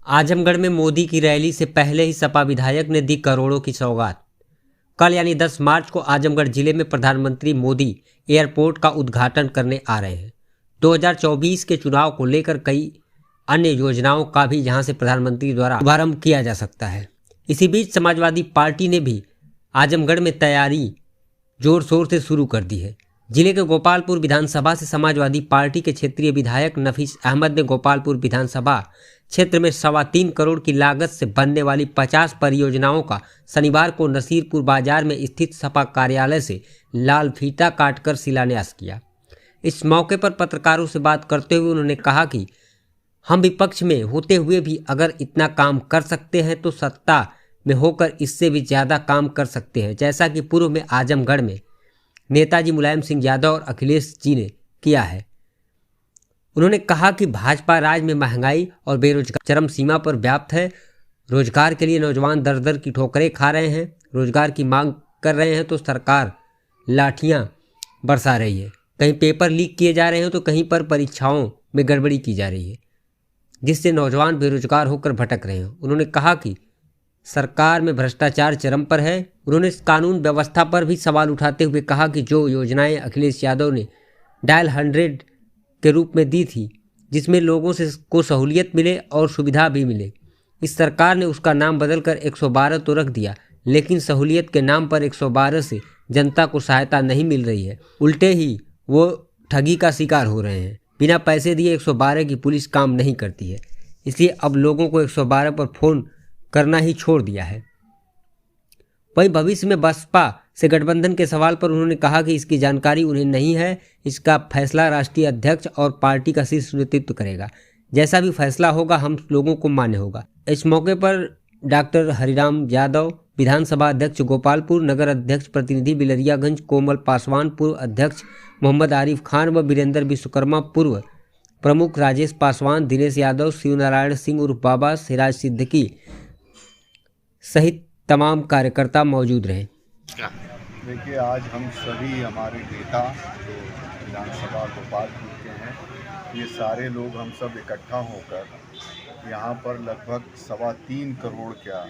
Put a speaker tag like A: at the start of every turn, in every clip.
A: आजमगढ़ में मोदी की रैली से पहले ही सपा विधायक ने दी करोड़ों की सौगात। कल यानी 10 मार्च को आजमगढ़ जिले में प्रधानमंत्री मोदी एयरपोर्ट का उद्घाटन करने आ रहे हैं। 2024 के चुनाव को लेकर कई अन्य योजनाओं का भी यहां से प्रधानमंत्री द्वारा शुभारंभ किया जा सकता है। इसी बीच समाजवादी पार्टी ने भी आजमगढ़ में तैयारी जोर शोर से शुरू कर दी है। जिले के गोपालपुर विधानसभा से समाजवादी पार्टी के क्षेत्रीय विधायक नफीस अहमद ने गोपालपुर विधानसभा क्षेत्र में 3.25 करोड़ की लागत से बनने वाली 50 परियोजनाओं का शनिवार को नसीरपुर बाजार में स्थित सपा कार्यालय से लाल फीता काटकर शिलान्यास किया। इस मौके पर पत्रकारों से बात करते हुए उन्होंने कहा कि हम विपक्ष में होते हुए भी अगर इतना काम कर सकते हैं तो सत्ता में होकर इससे भी ज़्यादा काम कर सकते हैं, जैसा कि पूर्व में आजमगढ़ में नेताजी मुलायम सिंह यादव और अखिलेश जी ने किया है। उन्होंने कहा कि भाजपा राज में महंगाई और बेरोजगारी चरम सीमा पर व्याप्त है। रोजगार के लिए नौजवान दर दर की ठोकरें खा रहे हैं, रोजगार की मांग कर रहे हैं तो सरकार लाठियां बरसा रही है। कहीं पेपर लीक किए जा रहे हैं तो कहीं पर परीक्षाओं में गड़बड़ी की जा रही है, जिससे नौजवान बेरोजगार होकर भटक रहे हैं। उन्होंने कहा कि सरकार में भ्रष्टाचार चरम पर है। उन्होंने कानून व्यवस्था पर भी सवाल उठाते हुए कहा कि जो योजनाएं अखिलेश यादव ने डायल 100 के रूप में दी थी, जिसमें लोगों को सहूलियत मिले और सुविधा भी मिले, इस सरकार ने उसका नाम बदलकर 112 तो रख दिया, लेकिन सहूलियत के नाम पर 112 से जनता को सहायता नहीं मिल रही है। उल्टे ही वो ठगी का शिकार हो रहे हैं। बिना पैसे दिए 112 की पुलिस काम नहीं करती है, इसलिए अब लोगों को 112 पर फ़ोन करना ही छोड़ दिया है। वहीं भविष्य में बसपा से गठबंधन के सवाल पर उन्होंने कहा कि इसकी जानकारी उन्हें नहीं है। इसका फैसला राष्ट्रीय अध्यक्ष और पार्टी का शीर्ष नेतृत्व करेगा। जैसा भी फैसला होगा हम लोगों को मान्य होगा। इस मौके पर डॉक्टर हरिराम यादव, विधानसभा अध्यक्ष गोपालपुर, नगर अध्यक्ष प्रतिनिधि बिलरियागंज कोमल पासवान, पूर्व अध्यक्ष मोहम्मद आरिफ खान व वीरेंद्र विश्वकर्मा, पूर्व प्रमुख राजेश पासवान, दिनेश यादव, शिवनारायण सिंह उर्फ बाबा, सिराज सिद्दीकी सहित तमाम कार्यकर्ता मौजूद रहे।
B: देखिए, आज हम सभी हमारे नेता जो विधानसभा गोपालपुर के हैं, ये सारे लोग हम सब इकट्ठा होकर यहाँ पर लगभग 3.25 करोड़ क्या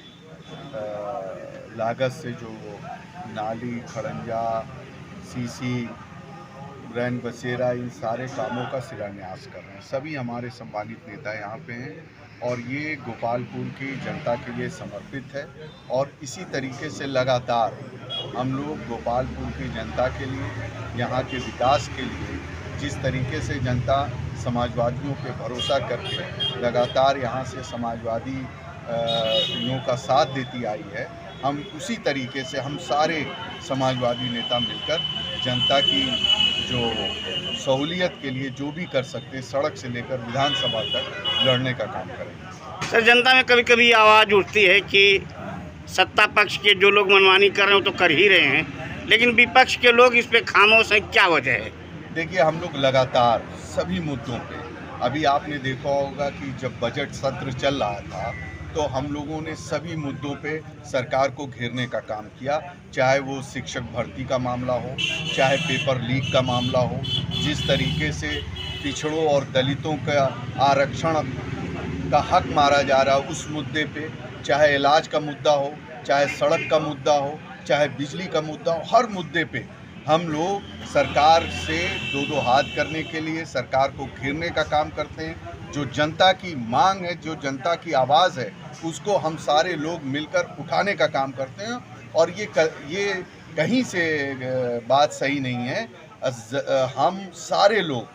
B: लागत से जो नाली, खड़ंजा, सीसी, रैन बसेरा, इन सारे कामों का शिलान्यास कर रहे हैं। सभी हमारे सम्मानित नेता यहाँ पे हैं और ये गोपालपुर की जनता के लिए समर्पित है। और इसी तरीके से लगातार हम लोग गोपालपुर की जनता के लिए, यहाँ के विकास के लिए, जिस तरीके से जनता समाजवादियों पे भरोसा करके लगातार यहाँ से समाजवादी लोगों का साथ देती आई है, हम उसी तरीके से हम सारे समाजवादी नेता मिलकर जनता की जो सहूलियत के लिए जो भी कर सकते हैं, सड़क से लेकर विधानसभा तक लड़ने का काम करेंगे।
C: सर, जनता में कभी कभी आवाज़ उठती है कि सत्ता पक्ष के जो लोग मनमानी कर रहे हो तो कर ही रहे हैं, लेकिन विपक्ष के लोग इस पे खामोश हैं, क्या वजह है?
B: देखिए, हम लोग लगातार सभी मुद्दों पे, अभी आपने देखा होगा कि जब बजट सत्र चल रहा था तो हम लोगों ने सभी मुद्दों पे सरकार को घेरने का काम किया, चाहे वो शिक्षक भर्ती का मामला हो, चाहे पेपर लीक का मामला हो, जिस तरीके से पिछड़ों और दलितों का आरक्षण का हक मारा जा रहा है, उस मुद्दे पे, चाहे इलाज का मुद्दा हो, चाहे सड़क का मुद्दा हो, चाहे बिजली का मुद्दा हो, हर मुद्दे पे हम लोग सरकार से दो हाथ करने के लिए सरकार को घेरने का काम करते हैं। जो जनता की मांग है, जो जनता की आवाज़ है, उसको हम सारे लोग मिलकर उठाने का काम करते हैं। और ये कहीं से बात सही नहीं है। हम सारे लोग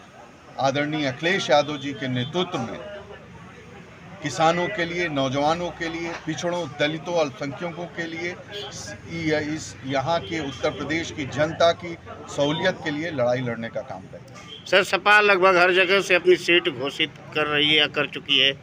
B: आदरणीय अखिलेश यादव जी के नेतृत्व में किसानों के लिए, नौजवानों के लिए, पिछड़ों, दलितों, अल्पसंख्यकों के लिए, इस यहाँ के उत्तर प्रदेश की जनता की सहूलियत के लिए लड़ाई लड़ने का काम करते हैं।
C: सर, सपा लगभग हर जगह से अपनी सीट घोषित कर रही है या कर चुकी है।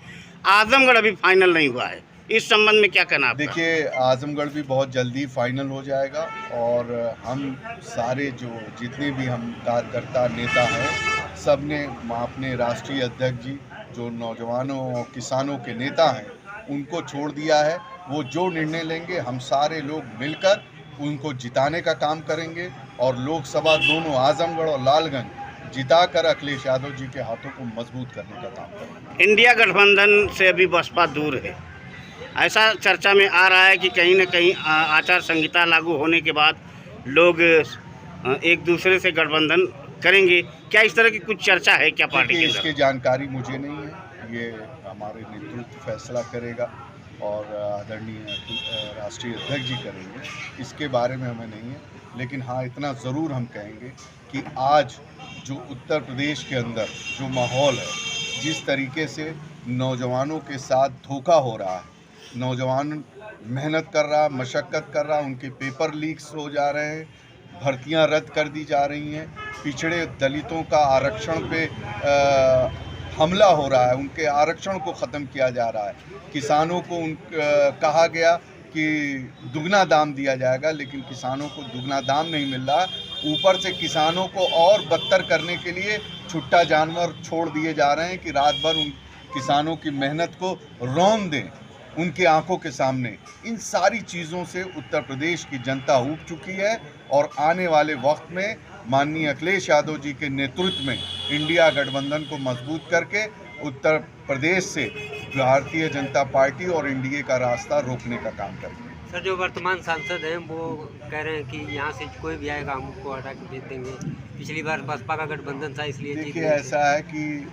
C: आजमगढ़ अभी फाइनल नहीं हुआ है, इस संबंध में क्या कहना आपका?
B: देखिए, आजमगढ़ भी बहुत जल्दी फाइनल हो जाएगा और हम सारे जो जितने भी हम कार्यकर्ता नेता हैं, सब ने अपने राष्ट्रीय अध्यक्ष जी जो नौजवानों और किसानों के नेता हैं उनको छोड़ दिया है। वो जो निर्णय लेंगे हम सारे लोग मिलकर उनको जिताने का काम करेंगे। और लोकसभा दोनों आजमगढ़ और लालगंज जिताकर अखिलेश यादव जी के हाथों को मजबूत करने का काम करेंगे।
C: इंडिया गठबंधन से अभी बसपा दूर है, ऐसा चर्चा में आ रहा है कि कहीं न कहीं आचार संहिता लागू होने के बाद लोग एक दूसरे से गठबंधन करेंगे। क्या इस तरह की कुछ चर्चा है क्या पार्टी के अंदर?
B: इसकी जानकारी मुझे नहीं है, ये हमारे नेतृत्व फैसला करेगा और आदरणीय राष्ट्रीय अध्यक्ष जी करेंगे, इसके बारे में हमें नहीं है। लेकिन हाँ, इतना ज़रूर हम कहेंगे कि आज जो उत्तर प्रदेश के अंदर जो माहौल है, जिस तरीके से नौजवानों के साथ धोखा हो रहा है, नौजवान मेहनत कर रहा, मशक्क़त कर रहा, उनके पेपर लीक्स हो जा रहे हैं, भर्तियां रद्द कर दी जा रही हैं, पिछड़े दलितों का आरक्षण पे हमला हो रहा है, उनके आरक्षण को ख़त्म किया जा रहा है, किसानों को कहा गया कि दुगना दाम दिया जाएगा, लेकिन किसानों को दुगना दाम नहीं मिल रहा। ऊपर से किसानों को और बदतर करने के लिए छुट्टा जानवर छोड़ दिए जा रहे हैं कि रात भर उन किसानों की मेहनत को रौंद दें उनकी आंखों के सामने। इन सारी चीज़ों से उत्तर प्रदेश की जनता ऊब चुकी है और आने वाले वक्त में माननीय अखिलेश यादव जी के नेतृत्व में इंडिया गठबंधन को मजबूत करके उत्तर प्रदेश से भारतीय जनता पार्टी और एनडीए का रास्ता रोकने का काम करेंगे।
A: सर, जो वर्तमान सांसद हैं वो कह रहे हैं कि यहाँ से कोई भी आएगा हम उसको हटा के भेज देंगे। पिछली बार बसपा का गठबंधन था, इसलिए
B: देखिए ऐसा है कि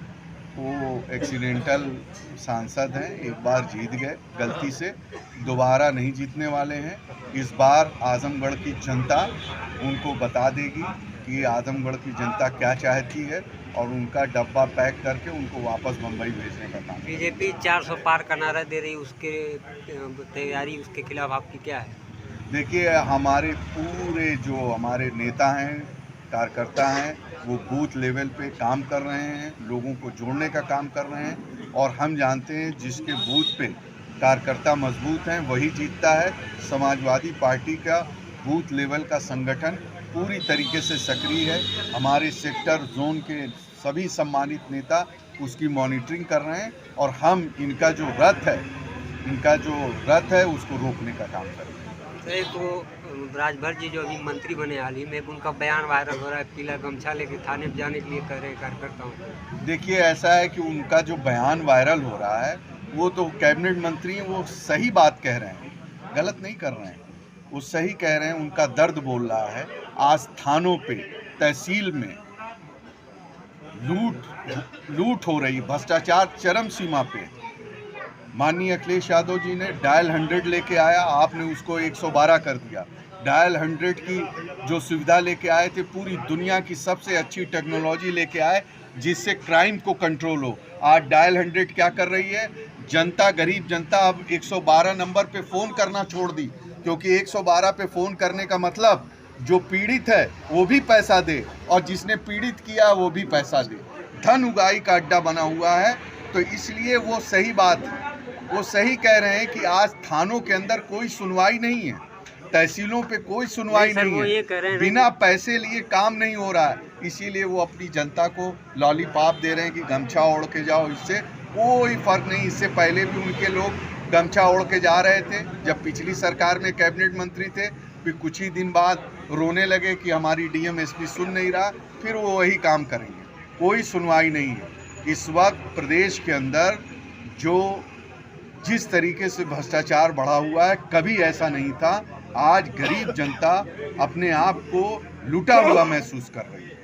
B: वो एक्सीडेंटल सांसद हैं, एक बार जीत गए गलती से, दोबारा नहीं जीतने वाले हैं। इस बार आजमगढ़ की जनता उनको बता देगी कि आजमगढ़ की जनता क्या चाहती है और उनका डब्बा पैक करके उनको वापस मुंबई भेजने का काम।
A: बीजेपी 400 पार का नारा दे रही, उसके तैयारी, उसके खिलाफ आपकी क्या है?
B: देखिए, हमारे पूरे जो हमारे नेता हैं, कार्यकर्ता हैं, वो बूथ लेवल पे काम कर रहे हैं, लोगों को जोड़ने का काम कर रहे हैं और हम जानते हैं जिसके बूथ पे कार्यकर्ता मजबूत हैं वही जीतता है। समाजवादी पार्टी का बूथ लेवल का संगठन पूरी तरीके से सक्रिय है। हमारे सेक्टर जोन के सभी सम्मानित नेता उसकी मॉनिटरिंग कर रहे हैं और हम इनका जो रथ है उसको रोकने का काम कर रहे हैं।
A: एक तो राजभर जी जो अभी मंत्री बने हाल ही में, उनका बयान वायरल हो रहा है, पीला गमछा लेके थाने पे जाने के लिए कह रहे हैं कार्यकर्ताओं को।
B: देखिए ऐसा है कि उनका जो बयान वायरल हो रहा है वो तो कैबिनेट मंत्री हैं, वो सही बात कह रहे हैं, गलत नहीं कर रहे हैं, वो सही कह रहे हैं, उनका दर्द बोल रहा है। आज थानों पे, तहसील में लूट हो रही, भ्रष्टाचार चरम सीमा पे। माननीय अखिलेश यादव जी ने डायल 100 लेके आया, आपने उसको 112 कर दिया। डायल 100 की जो सुविधा लेके आए थे, पूरी दुनिया की सबसे अच्छी टेक्नोलॉजी लेके आए जिससे क्राइम को कंट्रोल हो। आज डायल 100 क्या कर रही है? जनता, गरीब जनता अब 112 नंबर पे फ़ोन करना छोड़ दी, क्योंकि 112 पे फ़ोन करने का मतलब जो पीड़ित है वो भी पैसा दे और जिसने पीड़ित किया वो भी पैसा दे। धन उगाही का अड्डा बना हुआ है। तो इसलिए वो सही बात है, वो सही कह रहे हैं कि आज थानों के अंदर कोई सुनवाई नहीं है, तहसीलों पे कोई सुनवाई नहीं है, बिना पैसे लिए काम नहीं हो रहा है। इसीलिए वो अपनी जनता को लॉलीपॉप दे रहे हैं कि गमछा ओढ़ के जाओ, इससे कोई फ़र्क नहीं। इससे पहले भी उनके लोग गमछा ओढ़ के जा रहे थे जब पिछली सरकार में कैबिनेट मंत्री थे, फिर कुछ ही दिन बाद रोने लगे कि हमारी डीएम एसपी सुन नहीं रहा, फिर वो वही काम करेंगे। कोई सुनवाई नहीं है। इस वक्त प्रदेश के अंदर जिस तरीके से भ्रष्टाचार बढ़ा हुआ है, कभी ऐसा नहीं था। आज गरीब जनता अपने आप को लूटा हुआ महसूस कर रही है।